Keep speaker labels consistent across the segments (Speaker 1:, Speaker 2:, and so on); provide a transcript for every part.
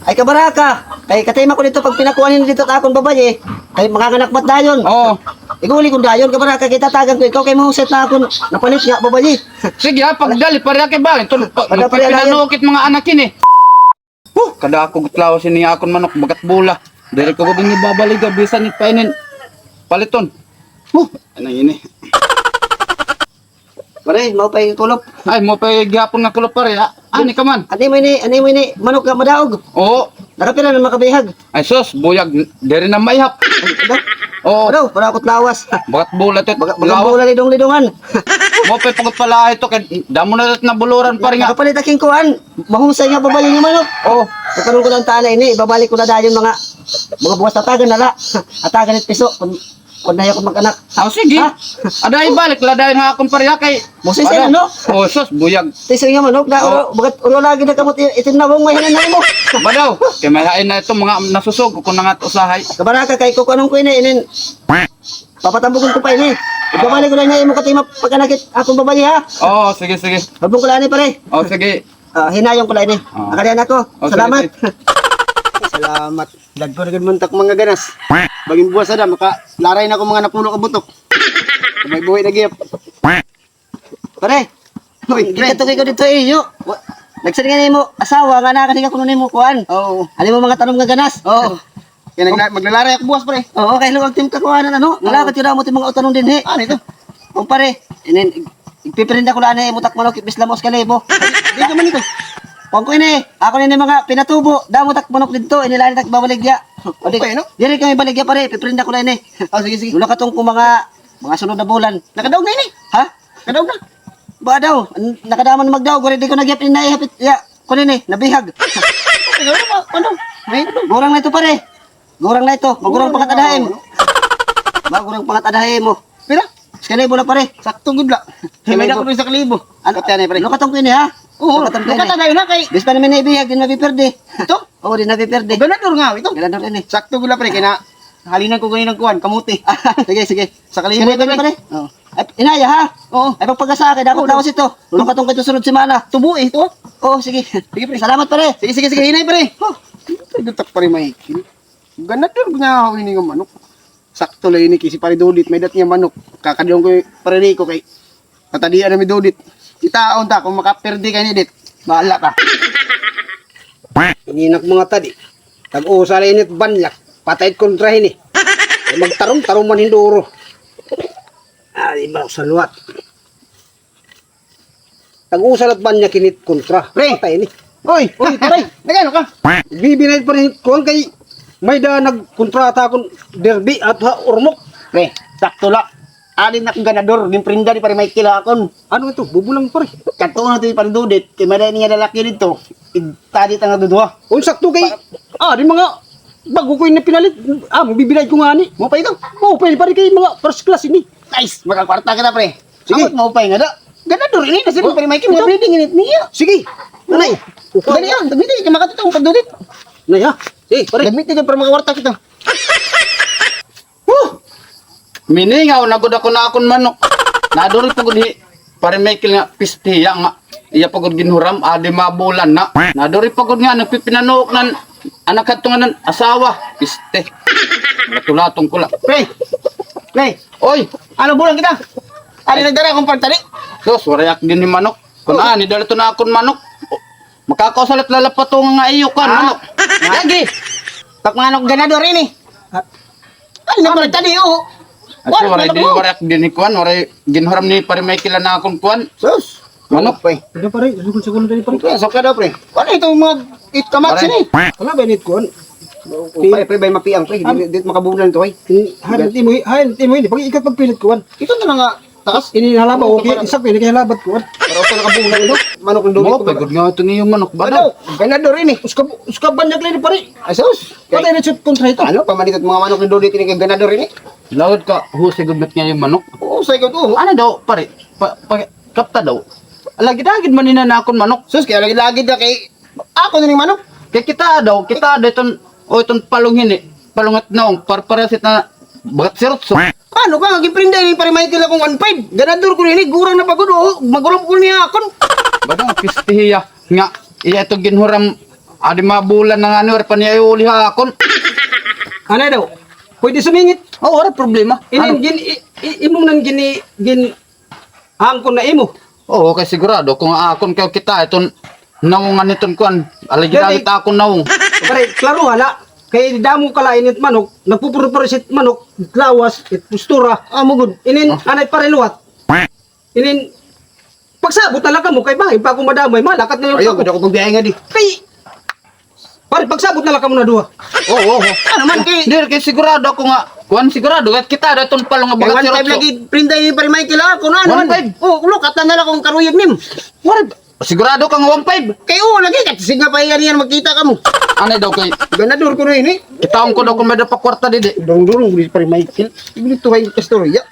Speaker 1: Ay kabaraka, kay katema ko dito pag pinakuhanin dito ta akong babae, kay makakanak ba't dayon?
Speaker 2: Oo.
Speaker 1: Iguli kong dayon kabaraka, kay tatagan ko ikaw kay mahuset na akong napalit nga babae.
Speaker 2: Sige ha, pagdali pare kay ba? Ito
Speaker 1: Pagda pare alayan.
Speaker 2: pinanukit mga anak ini. Kada ako gutlawas niya akon manok bagat bula. Dili ko gud ni babalik bisan ni painin. Paliton. Ano ini?
Speaker 1: Pare, mau pa kulop.
Speaker 2: Ay mo pa gihapon nga kulo pare ha. Ani ka man.
Speaker 1: Ani mo ini, manok ka madaog.
Speaker 2: Oo.
Speaker 1: Nakapila na makabihag.
Speaker 2: Ay sus, buyag diri na mayhap. Oo.
Speaker 1: Ano, para akot lawas.
Speaker 2: Bagat bula tet.
Speaker 1: Bagang bola lidong-lidongan.
Speaker 2: Mo pa pagod pala ito kay damo na na buluran pare nga.
Speaker 1: Nakapalit aking kuan, mahusay nga babae ni manok.
Speaker 2: Oo.
Speaker 1: Karon ko lang tala ini, ibabalik ko na dayon mga buwas atagan na la. Atagan it piso kun na ko mag-anak.
Speaker 2: Oh, sige.
Speaker 1: Ha?
Speaker 2: Aday balik ladayon nga akon pare ha kay.
Speaker 1: Moses yan, ano?
Speaker 2: Oh sus, buyag.
Speaker 1: Tisoy nga manok na bagat ulo lagi na kamot itinawong mahinan mo.
Speaker 2: Badaw, kay mahain na ito mga nasusog kung nangat usahay.
Speaker 1: Kabaraka kay ko anong ko ini inin. Papatambugon ko pa ini. Ibabalik ko na niya imo katima pagkanakit akong babae ha.
Speaker 2: Oo, sige, sige.
Speaker 1: Babong ko lang ni pare.
Speaker 2: Oo, sige.
Speaker 1: Hinayong ko lang ini.
Speaker 2: Oh.
Speaker 1: Akalian ako.
Speaker 2: Oh,
Speaker 1: Salamat.
Speaker 2: sige,
Speaker 3: Salamat. Dagko na muntak mga ganas. Baging buwas na maka laray na ko mga napuno ka butok. May buhay na giyap.
Speaker 1: Pare.
Speaker 3: Hoy, pre.
Speaker 1: Kita ko dito iyo. Nagsaring nga nimo asawa nga na kanina kuno nimo kuan.
Speaker 3: Oo.
Speaker 1: Ano mo mga tanong nga ganas?
Speaker 3: Oo. Kaya maglalaray ako buwas pre.
Speaker 1: Oo, kay luwag tim kakuanan ano. Wala ka tira mo tim mga utanong din he.
Speaker 3: Ano ito?
Speaker 1: O pare, inin ipipirinda ko lang imutak manok bislamos kalebo.
Speaker 3: Di ka man ito.
Speaker 1: Pang ko ini, ako ini mga pinatubo, damo tak manok dito, inilani tak babaligya. O di,
Speaker 3: Okay, no?
Speaker 1: diri kami baligya pare, pipirinda ko lang ini.
Speaker 3: Oh, sige, sige.
Speaker 1: Wala katong ko mga sunod na bulan.
Speaker 3: Nakadaog na ini.
Speaker 1: Ha?
Speaker 3: Nakadaog na.
Speaker 1: Ba daw, nakadaman magdaw, guri di ko nagyap ni naihapit. Ya, kunin ni, nabihag.
Speaker 3: Ikaw na ba? Ano? May
Speaker 1: Gurang na ito pare. Gurang na ito, magurang pangatadahin. Ba, gurang pangatadahin mo.
Speaker 3: Pira?
Speaker 1: Kalebo na pare.
Speaker 3: Sakto good la. May na ko rin sa kalibo.
Speaker 1: Ano
Speaker 3: Kaya na pre.
Speaker 1: Ano katong ko ini ha?
Speaker 3: Oo,
Speaker 1: Ano katong ko ini?
Speaker 3: nakatagayo na kay.
Speaker 1: Bis pa namin naibihag, din mabiperde.
Speaker 3: Ito?
Speaker 1: Oo, din mabiperde.
Speaker 3: Ganador nga ito.
Speaker 1: Ganador ini.
Speaker 3: Sakto good la pre kaya na halinan ko ganyan ng kuwan, kamuti.
Speaker 1: Sige, sige.
Speaker 3: Sa kalibo
Speaker 1: Kalebo
Speaker 3: ito
Speaker 1: na
Speaker 3: pre.
Speaker 1: pare. Oo. Ay, inaya ha?
Speaker 3: Oo.
Speaker 1: Ay pagpagasa akin, ako dawas ito. Ano katong ko ito sunod semana?
Speaker 3: Tubo eh ito.
Speaker 1: Oo, sige. Sige pre. Salamat pare.
Speaker 3: Sige, sige, sige, hinay pare. Oh, dutak pa rin mahikil. Ganador nga ako ini ng manok. Sakto lang ini kasi pare dudit, may dat niya manok. Kakadiyong ko pare Rico kay katadian na may dudit. Itaon ta kung makaperde ka ni dit. Bahala ka.
Speaker 4: Ininak mga tadi. Tag-usa lang init banlak. Patayit kontra ini. Magtarong man hinduro. Di ba sa luwat. Tag-usa lang banyak init kontra.
Speaker 3: Pre!
Speaker 4: Patay ini.
Speaker 3: Oy, oy, pare, nagano ka?
Speaker 4: Bibinay pa rin kuhan kay may da nagkontrata akong derby at urmok.
Speaker 3: Pre, sakto la. Alin na kong ganador, din prinda di pare may kilakon.
Speaker 4: Ano ito? Bubulang pa rin.
Speaker 3: Kanto na ito pare dudit, kay may niya lalaki dito. Tadi tanga dudwa.
Speaker 4: O sakto kay di mga bago ko yung pinalit. Bibinay ko nga ni.
Speaker 3: Mo pa ito.
Speaker 4: Oh, pwede pa rin kay mga first class ini.
Speaker 3: Nice, makakwarta ka na pre.
Speaker 4: Sige.
Speaker 3: Sige, mo pa nga da. Ganador ini kasi pare may kinyo breeding init niya.
Speaker 4: Sige. Nanay.
Speaker 3: Dali yan, dami ka makatutong pagdudit.
Speaker 4: Nay ha. Sige, pare.
Speaker 3: Dami ka para makakwarta kita.
Speaker 2: Miningaw nagud ako na akon manok. Naduri pagod hi pare Michael nga pistiya nga iya pagod ginhuram adi mabulan na. Naduri pagod nga nagpipinanok nan anak katungan asawa piste. Natulatong kula.
Speaker 3: Pre, pre,
Speaker 2: Oy,
Speaker 3: ano bulan kita? Ari nagdara akong pagtali.
Speaker 2: sus warayak din ni manok. Kun ani dalito na akon manok. Makakausalat lalapatong nga iyo kan manok.
Speaker 3: Lagi. Pag manok ganador ini. Ano na pala tali oh.
Speaker 2: At waray din warayak din ni kuan, waray ginhuram ni pare Michael na akon kuan.
Speaker 3: Sus.
Speaker 2: Manok.
Speaker 3: Pre.
Speaker 4: Pwede pare. Sugol-sugol tadi pare.
Speaker 3: Pre, sok ka daw pre. Ano ito mga itkamak
Speaker 2: Pare.
Speaker 3: sini?
Speaker 4: Wala ba init kuhan?
Speaker 3: Pare, pre, bay mapiang pre. Dito makabulan to ay.
Speaker 4: Hain timo hindi pag ikat pagpilit kuhan.
Speaker 3: Ito na nga takas.
Speaker 4: Ini halaba okay, isa pwede kay halabat kuhan.
Speaker 3: Para sa nakabulan ito. Manok ng duli
Speaker 2: Mo
Speaker 3: ko.
Speaker 2: pagod nga ito ni yung manok
Speaker 3: Ano?
Speaker 2: badaw.
Speaker 3: Ganador ini.
Speaker 4: Uska banyak lagi pare.
Speaker 3: Asus.
Speaker 4: Patay na shoot kontra ito.
Speaker 3: Ano pamalitat mga manok ng duli ini kay ganador ini?
Speaker 2: Lawad ka husay gudmet nga yung manok.
Speaker 3: Oo, say ko to.
Speaker 2: Ano daw pare? Kapta daw. Lagi-dagid man nina na akon manok.
Speaker 3: Sus, kaya lagi da kay ako na ni manok.
Speaker 2: Kaya kita daw iton palunghin eh. Palungat naong parparasit na bagat sirotso.
Speaker 3: Ano ka naging prinda ini pare Michael akong 1.5. Ganador ko ini gurang na pagod oh. Maguram ko niya akon.
Speaker 2: Badang pistihiya nga iya ito ginhuram adi mabulan na nga ni pa niya uli hakon.
Speaker 4: Ano daw? Pwede sumingit.
Speaker 2: Oh, wala problema.
Speaker 4: Inin gin imong nang gin angkon na imo.
Speaker 2: Oo, kay sigurado kung akon kayo kita iton naungan niton kuan. Alagit akon naung.
Speaker 4: Pare, klaro hala. Kay damo kala init manok, nagpupurpurisit manok, lawas, it postura. Mugod. Inin anay pareluwat. Inin pagsabot na lang ka mo kay bahay pa akong madamay malakat na lang
Speaker 3: Ayaw,
Speaker 4: ako.
Speaker 3: kada ko pagbiyahe nga di.
Speaker 4: Kay pare pagsabot na lang ka mo na duha.
Speaker 3: Oo. Ano man kay...
Speaker 2: Dir kay sigurado ako nga kuan sigurado kat kita daton pa lang nga
Speaker 3: Kay
Speaker 2: bagat
Speaker 3: 1.5 lagi prinday ni pare Michael ako na.
Speaker 2: 1.5?
Speaker 3: Oh, look, at na lang akong karuyag nim.
Speaker 2: Wala. Sigurado kang 1.5.
Speaker 3: Kay lagi katisig nga pa yan magkita ka mo.
Speaker 2: Anay daw kay
Speaker 3: Ganador ko na ini.
Speaker 2: kitaon ko daw kung may dapat kwarta didi.
Speaker 3: Dong-dong ni pare Michael. Ibili to kay kastorya.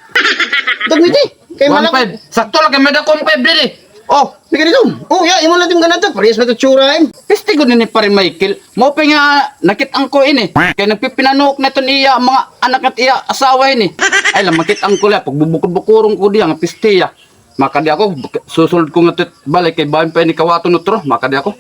Speaker 3: Dagmiti. Kay malak.
Speaker 2: 1.5. Sakto lang kay may dapat 1.5 didi.
Speaker 3: Oh, di ganito. Oh, ya, imo lang tim ganadto. Parehas na to tsura eh.
Speaker 2: Piste ko ni pare Michael. Mo pa nga nakitang ko ini. Kay nagpipinanok na ton iya mga anak at iya asawa ini. Ay lang makitang ko la pagbubukod-bukurong ko diya nga piste ya. Maka di ako susulod ko nga balik kay bayan pa ni kawato nutro. Maka di ako.